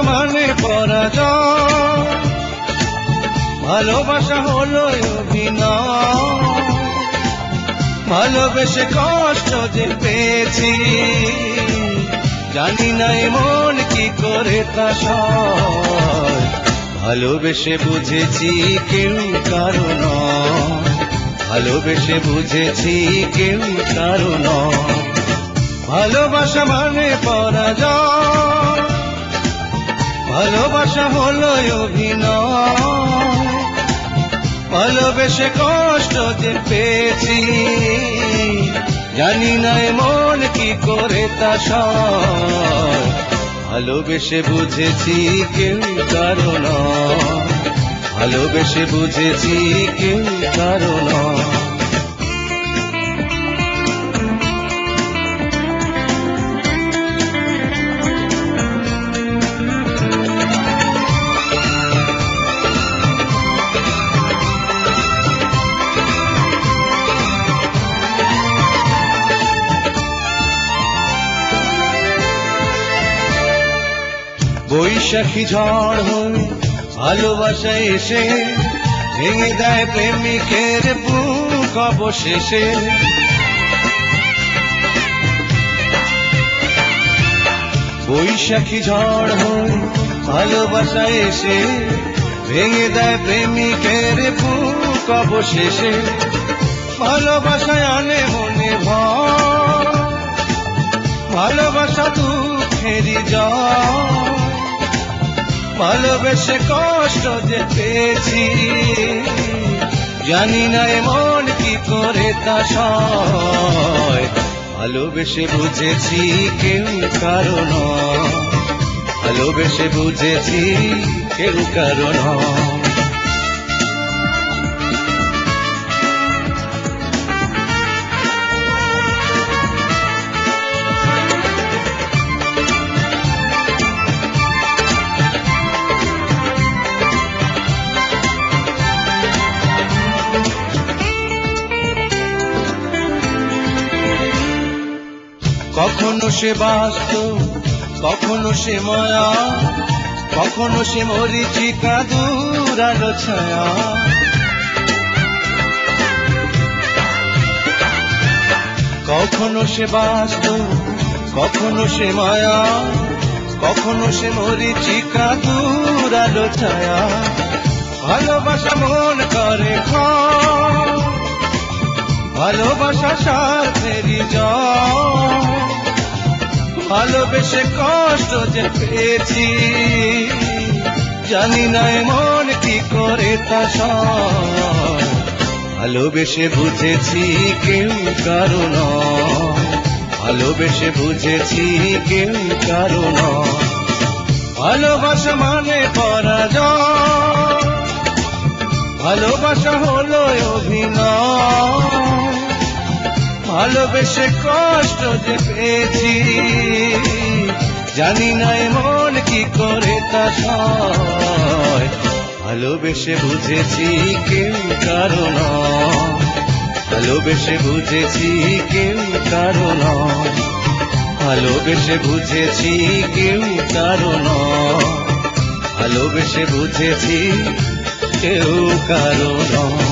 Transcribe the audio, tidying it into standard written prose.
মানে পরাজয়, ভালোবাসা হলো অভিনয়। ভালোবেসে কষ্ট যে পেয়েছি, জানি না মন কি করে তা সয়। ভালোবেসে বুঝেছি কেউ কারো নয়, ভালোবেসে বুঝেছি কেউ কারো নয়। ভালোবাসা মানে পরাজয়, ভালোবাসা হলো অভিনয়। ভালোবেসে কষ্ট যে পেয়েছি, জানি না মন কি করে তা সয়। ভালোবেসে বুঝেছি কেউ কারো নয়, ভালোবেসে বুঝেছি কেউ কারো নয়। বৈশাখী ঝড় হয়ে ভালোবাসা এসে ভেঙে দেয় প্রেমিকের বুক অবশেষে। বৈশাখী ঝড় হয়ে ভালোবাসা এসে ভেঙে দেয় প্রেমিকের বুক অবশেষে। ভালোবাসায় আনে মনে ভয়, ভালোবাসা দুঃখেরই জয়। ভালোবেসে কষ্ট যে পেয়েছি, জানি না মন কি করে তা সয়। ভালোবেসে বুঝেছি কেউ কারো নয়, ভালোবেসে বুঝেছি কেউ কারো নয়। কখনো সে বাস্তব, কখনো সে মায়া, কখনো সে মরিচিকা দূরালো ছায়া। কখনো সে বাস্তব, কখনো সে মায়া, কখনো সে মরিচিকা দূরালো ছায়া। ভালোবাসা মন করে ক্ষয়, ভালোবাসা স্বার্থেরই জয়। ভালোবেসে কষ্ট যে পেয়েছি, জানি না মন কি করে তা সয়। ভালোবেসে বুঝেছি কেউ কারো নয়, ভালোবেসে বুঝেছি কেউ কারো নয়। ভালোবাসা মানে পরাজয়, ভালোবাসা হলো অভিনয়। ভালোবেসে কষ্ট যে পেয়েছি, জানি না মন কি করে তা সয়। ভালোবেসে বুঝেছি কেউ কারো নয়, ভালোবেসে বুঝেছি কেউ কারো নয়। ভালোবেসে বুঝেছি কেউ কারো নয়, ভালোবেসে বুঝেছি কেউ কারো নয়।